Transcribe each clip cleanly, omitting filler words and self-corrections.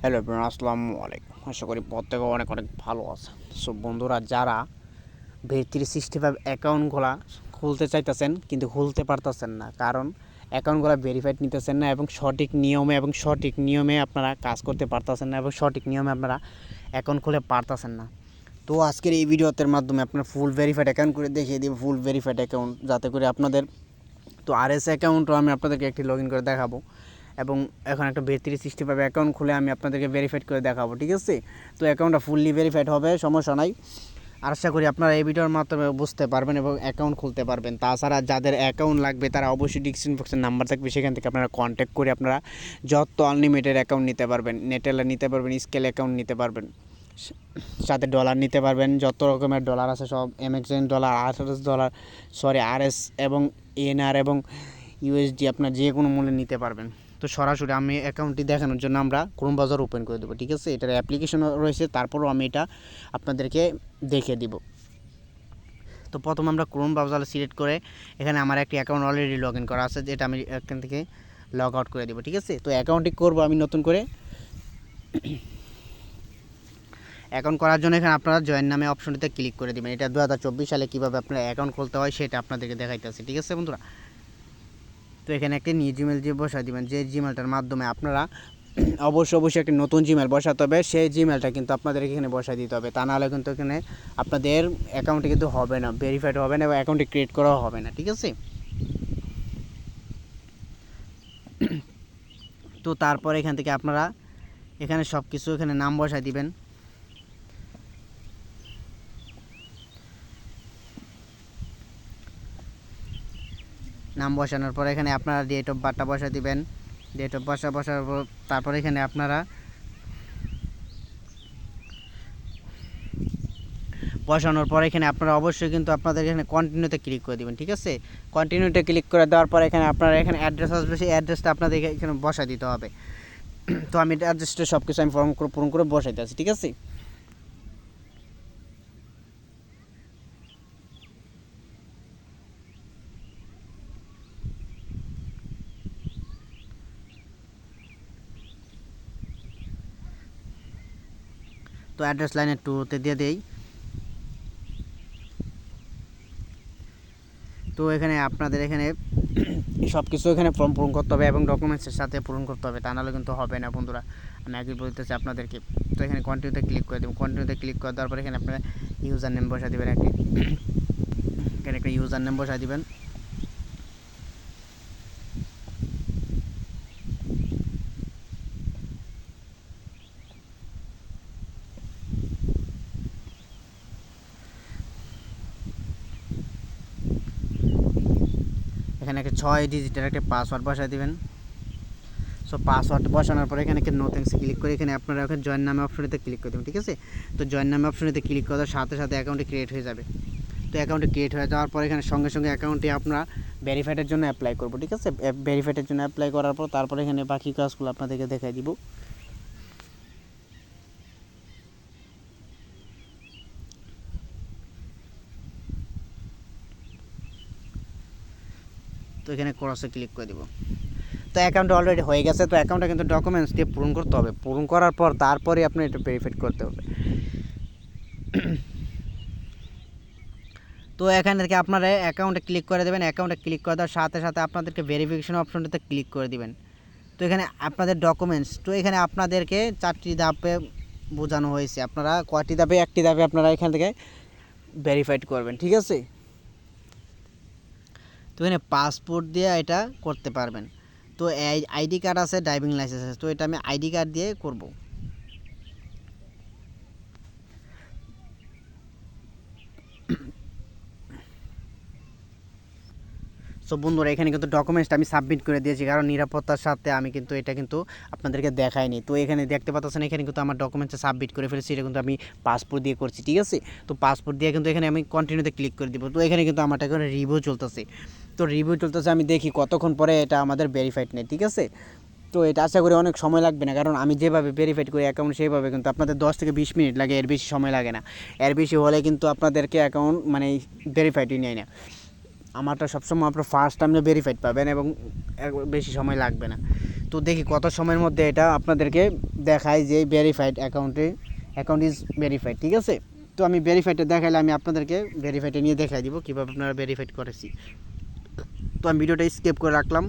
Hello everyone, আসসালামু আলাইকুম। আশা করি প্রত্যেকে অনেক অনেক ভালো আছে। সো বন্ধুরা, যারা V365 অ্যাকাউন্টগুলা খুলতে চাইতেছেন কিন্তু খুলতে পারতেছেন না, কারণ অ্যাকাউন্টগুলো ভেরিফাইড নিতেছেন না এবং সঠিক নিয়মে আপনারা কাজ করতে পারতেছেন না এবং সঠিক নিয়মে আপনারা অ্যাকাউন্ট খুলে পারতেছেন না। তো আজকের এই ভিডিওতে মাধ্যমে আপনার ফুল ভেরিফাইড অ্যাকাউন্ট করে দেখিয়ে দিব, ফুল ভেরিফাইড অ্যাকাউন্ট, যাতে করে আপনাদের তো RS অ্যাকাউন্টও আমি আপনাদেরকে একটি লগ ইন করে দেখাবো এবং এখন একটা V365 অ্যাকাউন্ট খুলে আমি আপনাদেরকে ভেরিফাইড করে দেখাবো, ঠিক আছে? তো অ্যাকাউন্টটা ফুললি ভেরিফাইড হবে, সমস্যা নাই। আর আশা করি আপনারা এই ভিডিওর মাধ্যমে বুঝতে পারবেন এবং অ্যাকাউন্ট খুলতে পারবেন। তাছাড়া যাদের অ্যাকাউন্ট লাগবে তারা অবশ্যই ডিসক্রিপশন বক্সের নাম্বার থাকবে, সেখান থেকে আপনারা কন্ট্যাক্ট করে আপনারা যত আনলিমিটেড অ্যাকাউন্ট নিতে পারবেন, নেটেলা নিতে পারবেন, স্কেল অ্যাকাউন্ট নিতে পারবেন, সাথে ডলার নিতে পারবেন, যত রকমের ডলার আছে সব, MXN ডলার, RS এবং ENR এবং USD আপনার যে কোনো মূল্যে নিতে পারবেন। তো সরাসরি আমি অ্যাকাউন্টটি দেখানোর জন্য আমরা ক্রোম ব্রাউজার ওপেন করে দেবো, ঠিক আছে? এটার অ্যাপ্লিকেশন রয়েছে, তারপরও আমি এটা আপনাদেরকে দেখিয়ে দিব। তো প্রথম আমরা ক্রোম ব্রাউজার সিলেক্ট করে এখানে আমার একটি অ্যাকাউন্ট অলরেডি লগ ইন করা আছে, যেটা আমি এখান থেকে লগ আউট করে দেবো, ঠিক আছে? তো অ্যাকাউন্টটি করবো আমি নতুন করে। অ্যাকাউন্ট করার জন্য এখানে আপনারা জয়েন নামে অপশনটিতে ক্লিক করে দেবেন। এটা 2024 সালে কীভাবে আপনারা অ্যাকাউন্ট খুলতে হয় সেটা আপনাদেরকে দেখাইতেছে, ঠিক আছে বন্ধুরা? তো এখানে একটি নিউ জিমেল দিয়ে বসাই দেবেন, যে জিমেলটার মাধ্যমে আপনারা অবশ্যই একটি নতুন জিমেল বসাতে হবে। সেই জিমেলটা কিন্তু আপনাদের এখানে বসাই দিতে হবে, তা নাহলে কিন্তু এখানে আপনাদের অ্যাকাউন্টে কিন্তু হবে না, ভেরিফাইড হবে না এবং অ্যাকাউন্টে ক্রিয়েট করাও হবে না, ঠিক আছে? তো তারপরে এখান থেকে আপনারা এখানে সব কিছু এখানে নাম বসাই দিবেন। নাম বসানোর পরে এখানে আপনারা ডেট অফ বার্থটা বসা দিবেন। ডেট অফ বার্থ বসার পর তারপরে এখানে আপনারা বসানোর পর এখানে আপনারা অবশ্যই কিন্তু আপনাদের এখানে কন্টিনিউতে ক্লিক করে দেবেন, ঠিক আছে? কন্টিনিউতে ক্লিক করে দেওয়ার পর এখানে আপনারা এখানে অ্যাড্রেস আসবে, সেই অ্যাড্রেসটা আপনাদের এখানে বসাই দিতে হবে। তো আমি অ্যাড্রেসটা সব কিছু আমি পূরণ করে বসাইতে আছি, ঠিক আছে? তো অ্যাড্রেস লাইনে 2তে দিয়ে দেই। তো এখানে আপনাদের এখানে সব কিছু এখানে ফর্ম পূরণ করতে হবে এবং ডকুমেন্টসের সাথে পূরণ করতে হবে, তা নাহলে কিন্তু হবে না বন্ধুরা, আমি আগে বলতেছি আপনাদেরকে। তো এখানে কন্টিনিউতে ক্লিক করে দেবেন। কন্টিনিউতে ক্লিক করে দেওয়ার পরে এখানে আপনারা ইউজার নেম বসা দেবেন, এখানে একটা ইউজার নেম বসা দিবেন। এখানে একটা 6 ডিজিটের একটা পাসওয়ার্ড বসা দিবেন। সো পাসওয়ার্ড বসানোর পরে এখানে নোথিংসে ক্লিক করে এখানে আপনারা ওখানে জয়েন নামে অপশনেতে ক্লিক করে দেবেন, ঠিক আছে? তো জয়েন নামে অপশনেতে ক্লিক করার সাথে সাথে অ্যাকাউন্টে ক্রিয়েট হয়ে যাবে। তো অ্যাকাউন্টে ক্রিয়েট হয়ে যাওয়ার পর এখানে সঙ্গে সঙ্গে অ্যাকাউন্টে আপনারা ভেরিফাইডের জন্য অ্যাপ্লাই করবো, ঠিক আছে? ভেরিফাইডের জন্য অ্যাপ্লাই করার পর তারপরে এখানে বাকি কাজগুলো আপনাদেরকে দেখাই দিব। তো এখানে ক্রসে ক্লিক করে দিব। তো অ্যাকাউন্ট অলরেডি হয়ে গেছে। তো অ্যাকাউন্টটা কিন্তু ডকুমেন্টস দিয়ে পূরণ করতে হবে, পূরণ করার পর তারপরে আপনি এটা ভেরিফাইড করতে হবে। তো এখান থেকে আপনারা অ্যাকাউন্টে ক্লিক করে দেবেন। অ্যাকাউন্টে ক্লিক করে দেওয়ার সাথে সাথে আপনাদেরকে ভেরিফিকেশন অপশনটাতে ক্লিক করে দিবেন। তো এখানে আপনাদের ডকুমেন্টস, তো এখানে আপনাদেরকে 4টি ধাপে বোঝানো হয়েছে, আপনারা কয়টি ধাপে, একটি ধাপে আপনারা এখান থেকে ভেরিফাইড করবেন, ঠিক আছে? তো এখানে পাসপোর্ট দিয়ে এটা করতে পারবেন। তো আইডি কার্ড আছে, ড্রাইভিং লাইসেন্স আছে, তো এটা আমি আইডি কার্ড দিয়ে করব। সো বন্ধুরা, এখানে কিন্তু ডকুমেন্টসটা আমি সাবমিট করে দিয়েছি, কারণ নিরাপত্তার সাথে আমি কিন্তু এটা কিন্তু আপনাদেরকে দেখাইনি। তো এখানে দেখতে পাচ্ছেন, এখানে কিন্তু আমার ডকুমেন্টসটা সাবমিট করে ফেলেছি, এটা কিন্তু আমি পাসপোর্ট দিয়ে করছি, ঠিক আছে? তো পাসপোর্ট দিয়ে কিন্তু এখানে আমি কন্টিনিউতে ক্লিক করে দিব। তো এখানে কিন্তু আমার এখানে রিভিউ চলতেছে। তো রিভিউ চলতেছে, আমি দেখি কতক্ষণ পরে এটা আমাদের ভেরিফাইড নেই, ঠিক আছে? তো এটা আশা করি অনেক সময় লাগবে না, কারণ আমি যেভাবে ভেরিফাইড করি অ্যাকাউন্ট সেইভাবে কিন্তু আপনাদের 10 থেকে 20 মিনিট লাগে, এর বেশি সময় লাগে না। এর বেশি হলে কিন্তু আপনাদেরকে অ্যাকাউন্ট মানে ভেরিফাইডই নেয় না। আমারটা সবসময় আপনার ফার্স্ট টাইমে ভেরিফাইড পাবেন এবং বেশি সময় লাগবে না। তো দেখি কত সময়ের মধ্যে এটা আপনাদেরকে দেখায় যে ভেরিফাইড অ্যাকাউন্ট ইজ ভেরিফাইড, ঠিক আছে। তো আমি ভেরিফাইডটা দেখাইলে আমি আপনাদেরকে ভেরিফাইডটা নিয়ে দেখাই দিব কীভাবে আপনারা ভেরিফাইড করেছি। তো আমি ভিডিওটা স্কিপ করে রাখলাম।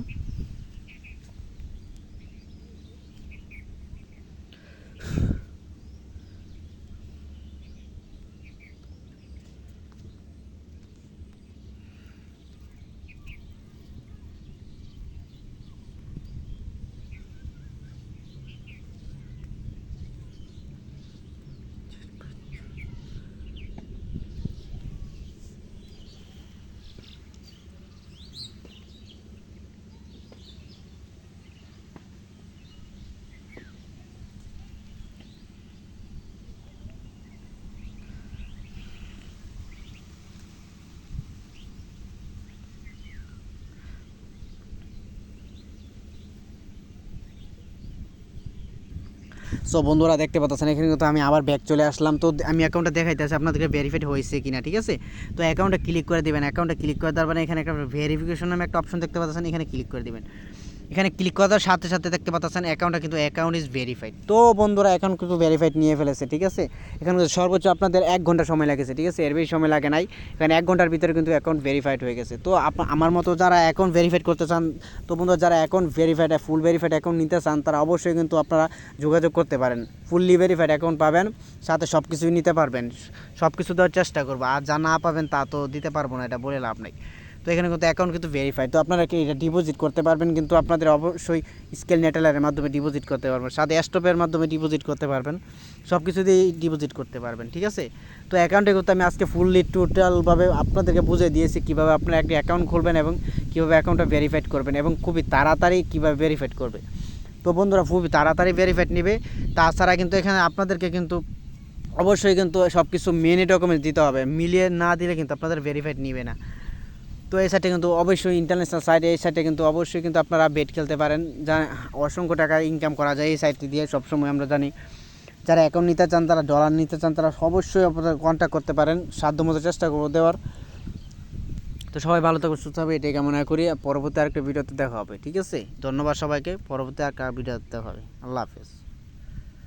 সো বন্ধুরা দেখতে পাচ্ছেন এখানে কিন্তু আমি আবার ব্যাক চলে আসলাম। তো আমি অ্যাকাউন্টটা দেখাইতেছি আপনাদেরকে ভেরিফাইড হয়েছে কিনা, ঠিক আছে। তো অ্যাকাউন্টে ক্লিক করে দেবেন। অ্যাকাউন্টে ক্লিক করে দেওয়ার পরে এখানে একটা ভেরিফিকেশন নামে একটা অপশন দেখতে পাচ্ছেন, এখানে ক্লিক করে দেবেন। এখানে ক্লিক করার সাথে সাথে দেখতে পাচ্ছেন অ্যাকাউন্ট ইজ ভেরিফাইড। তো বন্ধুরা অ্যাকাউন্ট কিন্তু ভেরিফাইড নিয়ে ফেলেছে, ঠিক আছে। এখানে সর্বোচ্চ আপনাদের 1 ঘন্টা সময় লাগেছে, ঠিক আছে, এর বেশি সময় লাগে নাই। এখানে 1 ঘন্টার ভিতরে কিন্তু অ্যাকাউন্ট ভেরিফাইড হয়ে গেছে। তো আমার মতো যারা অ্যাকাউন্ট ভেরিফাইড করতে চান, তো বন্ধুরা যারা অ্যাকাউন্ট ভেরিফাইড ফুল ভেরিফাইড অ্যাকাউন্ট নিতে চান তারা অবশ্যই কিন্তু আপনারা যোগাযোগ করতে পারেন। ফুললি ভেরিফাইড অ্যাকাউন্ট পাবেন, সাথে সব কিছুই নিতে পারবেন, সব কিছু দেওয়ার চেষ্টা করবো। আর যা না পাবেন তা তো দিতে পারবো না, এটা বলে লাভ নেই। তো এখানে কিন্তু অ্যাকাউন্ট কিন্তু ভেরিফাইড। তো আপনারা কি এটা ডিপোজিট করতে পারবেন, কিন্তু আপনাদের অবশ্যই স্কেল নেটেলারের মাধ্যমে ডিপোজিট করতে পারবেন, সাথে স্টপের মাধ্যমে ডিপোজিট করতে পারবেন, সব কিছু দিয়েই ডিপোজিট করতে পারবেন, ঠিক আছে। তো অ্যাকাউন্টে কিন্তু আমি আজকে ফুললি টোটালভাবে আপনাদেরকে বুঝিয়ে দিয়েছি কীভাবে আপনারা একটি অ্যাকাউন্ট খুলবেন এবং কীভাবে অ্যাকাউন্টটা ভেরিফাইড করবেন এবং খুবই তাড়াতাড়ি কীভাবে ভেরিফাইড করবে। তো বন্ধুরা খুবই তাড়াতাড়ি ভেরিফাইড নেবে। তাছাড়া কিন্তু এখানে আপনাদেরকে কিন্তু অবশ্যই কিন্তু সব কিছু মেনে ডকুমেন্টস দিতে হবে, মিলিয়ে না দিলে কিন্তু আপনাদের ভেরিফাইড নেবে না। তো এই সাইটে কিন্তু অবশ্যই ইন্টারন্যাশনাল সাইট, এই সাইটে কিন্তু অবশ্যই কিন্তু আপনারা বেট খেলতে পারেন, যা অসংখ্য টাকা ইনকাম করা যায় এই সাইটটি দিয়ে। সবসময় আমরা জানি যারা অ্যাকাউন্ট নিতে চান, তারা ডলার নিতে চান, তারা অবশ্যই আপনারা কন্ট্যাক্ট করতে পারেন, সাধ্যমতো চেষ্টা করবো দেওয়ার। তো সবাই ভালো থাকবে, সুস্থ হবে, এটাই কামনা করি। পরবর্তী আরেকটা ভিডিওতে দেখা হবে, ঠিক আছে। ধন্যবাদ সবাইকে, পরবর্তী আরেকটা ভিডিওতে দেখা হবে। আল্লাহ হাফেজ।